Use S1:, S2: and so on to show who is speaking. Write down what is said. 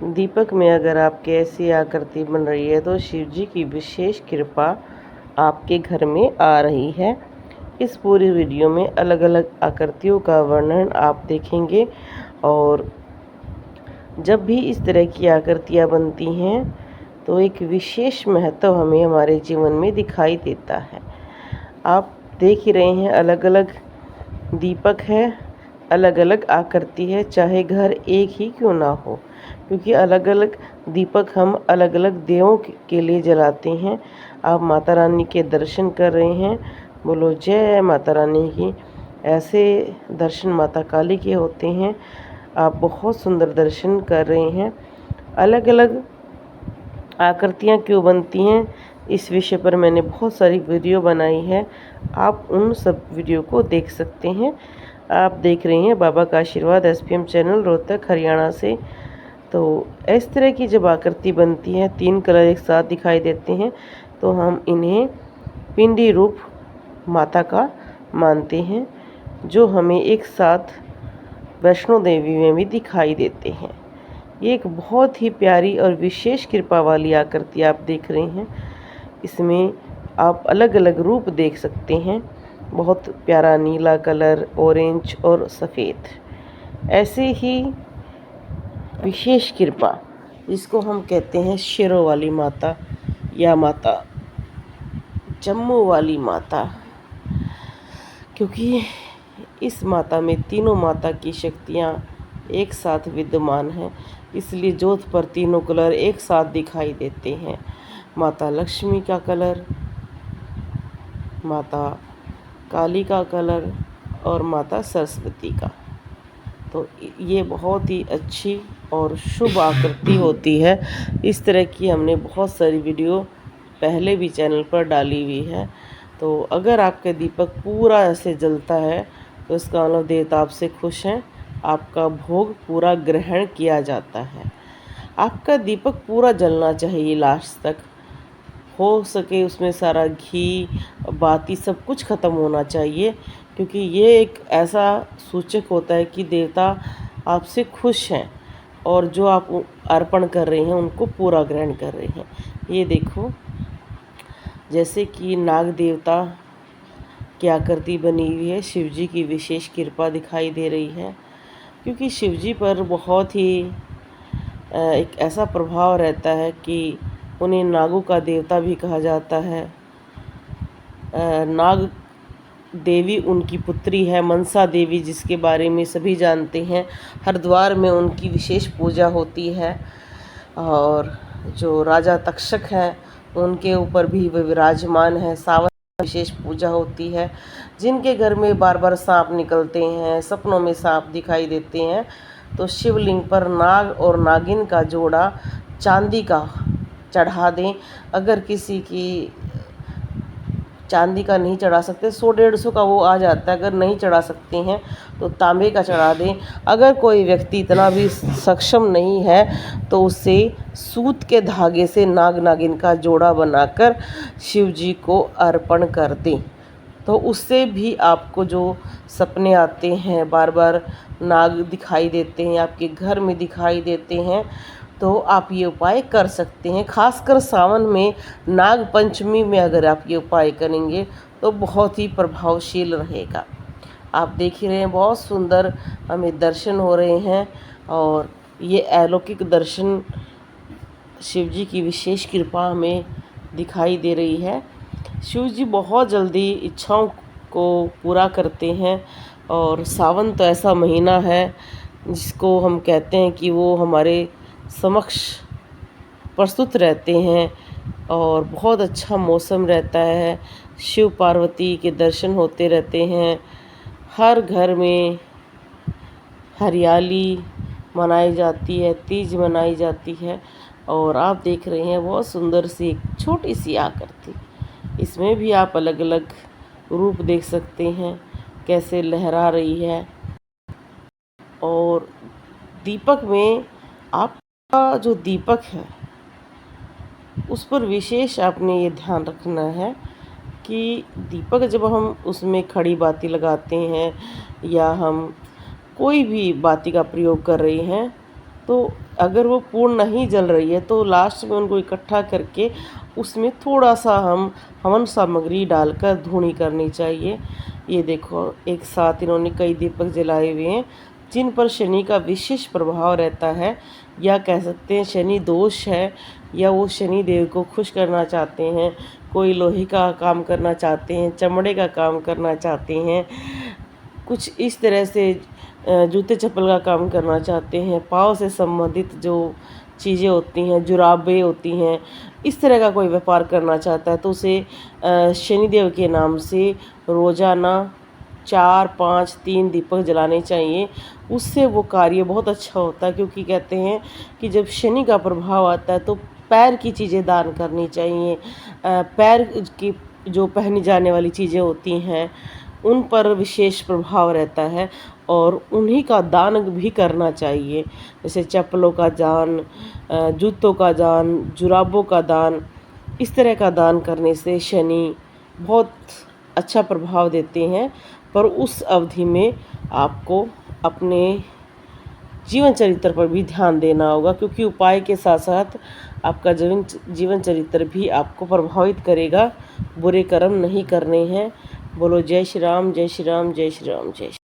S1: दीपक में अगर आपके ऐसी आकृति बन रही है तो शिव जी की विशेष कृपा आपके घर में आ रही है। इस पूरी वीडियो में अलग अलग आकृतियों का वर्णन आप देखेंगे और जब भी इस तरह की आकृतियाँ बनती हैं तो एक विशेष महत्व हमें हमारे जीवन में दिखाई देता है। आप देख ही रहे हैं अलग अलग दीपक है, अलग अलग आकृति है, चाहे घर एक ही क्यों ना हो, क्योंकि अलग अलग दीपक हम अलग अलग देवों के लिए जलाते हैं। आप माता रानी के दर्शन कर रहे हैं, बोलो जय माता रानी की। ऐसे दर्शन माता काली के होते हैं। आप बहुत सुंदर दर्शन कर रहे हैं। अलग अलग आकृतियाँ क्यों बनती हैं, इस विषय पर मैंने बहुत सारी वीडियो बनाई है। आप उन सब वीडियो को देख सकते हैं। आप देख रहे हैं बाबा का आशीर्वाद एसपीएम चैनल रोहतक हरियाणा से। तो इस तरह की जब आकृति बनती है, 3 कलर एक साथ दिखाई देते हैं, तो हम इन्हें पिंडी रूप माता का मानते हैं, जो हमें एक साथ वैष्णो देवी में भी दिखाई देते हैं। ये एक बहुत ही प्यारी और विशेष कृपा वाली आकृति आप देख रहे हैं। इसमें आप अलग अलग रूप देख सकते हैं। बहुत प्यारा नीला कलर, ऑरेंज और सफ़ेद। ऐसे ही विशेष कृपा जिसको हम कहते हैं शेरों वाली माता या माता जम्मू वाली माता, क्योंकि इस माता में तीनों माता की शक्तियाँ एक साथ विद्यमान हैं, इसलिए जोत पर तीनों कलर एक साथ दिखाई देते हैं। माता लक्ष्मी का कलर, माता काली का कलर और माता सरस्वती का। तो ये बहुत ही अच्छी और शुभ आकृति होती है। इस तरह की हमने बहुत सारी वीडियो पहले भी चैनल पर डाली हुई है। तो अगर आपका दीपक पूरा ऐसे जलता है तो इसका मतलब देवता आपसे खुश हैं, आपका भोग पूरा ग्रहण किया जाता है। आपका दीपक पूरा जलना चाहिए लास्ट तक, हो सके उसमें सारा घी बाती सब कुछ ख़त्म होना चाहिए, क्योंकि ये एक ऐसा सूचक होता है कि देवता आपसे खुश हैं और जो आप अर्पण कर रहे हैं उनको पूरा ग्रहण कर रहे हैं। ये देखो, जैसे कि नाग देवता की आकृति बनी हुई है, शिव जी की विशेष कृपा दिखाई दे रही है, क्योंकि शिव जी पर बहुत ही एक ऐसा प्रभाव रहता है कि उन्हें नागों का देवता भी कहा जाता है। नाग देवी उनकी पुत्री है मनसा देवी, जिसके बारे में सभी जानते हैं। हरिद्वार में उनकी विशेष पूजा होती है और जो राजा तक्षक हैं उनके ऊपर भी वे विराजमान है। सावन विशेष पूजा होती है। जिनके घर में बार बार सांप निकलते हैं, सपनों में सांप दिखाई देते हैं, तो शिवलिंग पर नाग और नागिन का जोड़ा चांदी का चढ़ा दें। अगर किसी की चांदी का नहीं चढ़ा सकते, 100-150 का वो आ जाता है, अगर नहीं चढ़ा सकते हैं तो तांबे का चढ़ा दें। अगर कोई व्यक्ति इतना भी सक्षम नहीं है तो उसे सूत के धागे से नाग नागिन का जोड़ा बनाकर शिव जी को अर्पण कर दें, तो उससे भी आपको जो सपने आते हैं, बार बार नाग दिखाई देते हैं, आपके घर में दिखाई देते हैं, तो आप ये उपाय कर सकते हैं। खासकर सावन में नाग पंचमी में अगर आप ये उपाय करेंगे तो बहुत ही प्रभावशील रहेगा। आप देख ही रहे हैं, बहुत सुंदर हमें दर्शन हो रहे हैं और ये अलौकिक दर्शन शिव जी की विशेष कृपा हमें दिखाई दे रही है। शिव जी बहुत जल्दी इच्छाओं को पूरा करते हैं और सावन तो ऐसा महीना है जिसको हम कहते हैं कि वो हमारे समक्ष प्रस्तुत रहते हैं और बहुत अच्छा मौसम रहता है। शिव पार्वती के दर्शन होते रहते हैं। हर घर में हरियाली मनाई जाती है, तीज मनाई जाती है और आप देख रहे हैं बहुत सुंदर सी एक छोटी सी आकृति। इसमें भी आप अलग अलग रूप देख सकते हैं कैसे लहरा रही है। और दीपक में आपका जो दीपक है उस पर विशेष आपने ये ध्यान रखना है कि दीपक जब हम उसमें खड़ी बाती लगाते हैं या हम कोई भी बाती का प्रयोग कर रहे हैं, तो अगर वो पूर्ण नहीं जल रही है तो लास्ट में उनको इकट्ठा करके उसमें थोड़ा सा हम हवन सामग्री डालकर धूनी करनी चाहिए। ये देखो एक साथ इन्होंने कई दीपक जलाए हुए हैं जिन पर शनि का विशेष प्रभाव रहता है, या कह सकते हैं शनि दोष है, या वो शनि देव को खुश करना चाहते हैं, कोई लोहे का काम करना चाहते हैं, चमड़े का काम करना चाहते हैं, कुछ इस तरह से जूते चप्पल का काम करना चाहते हैं, पाँव से संबंधित जो चीज़ें होती हैं, जुराबें होती हैं, इस तरह का कोई व्यापार करना चाहता है तो उसे शनिदेव के नाम से रोज़ाना 4, 5, 3 दीपक जलाने चाहिए। उससे वो कार्य बहुत अच्छा होता है, क्योंकि कहते हैं कि जब शनि का प्रभाव आता है तो पैर की चीज़ें दान करनी चाहिए। पैर की जो पहनी जाने वाली चीज़ें होती हैं उन पर विशेष प्रभाव रहता है और उन्हीं का दान भी करना चाहिए, जैसे चप्पलों का दान, जूतों का दान, जुराबों का दान। इस तरह का दान करने से शनि बहुत अच्छा प्रभाव देते हैं, पर उस अवधि में आपको अपने जीवन चरित्र पर भी ध्यान देना होगा, क्योंकि उपाय के साथ साथ आपका जीवन चरित्र भी आपको प्रभावित करेगा। बुरे कर्म नहीं करने हैं। बोलो जय श्री राम, जय श्री राम, जय श्री राम, जय श्री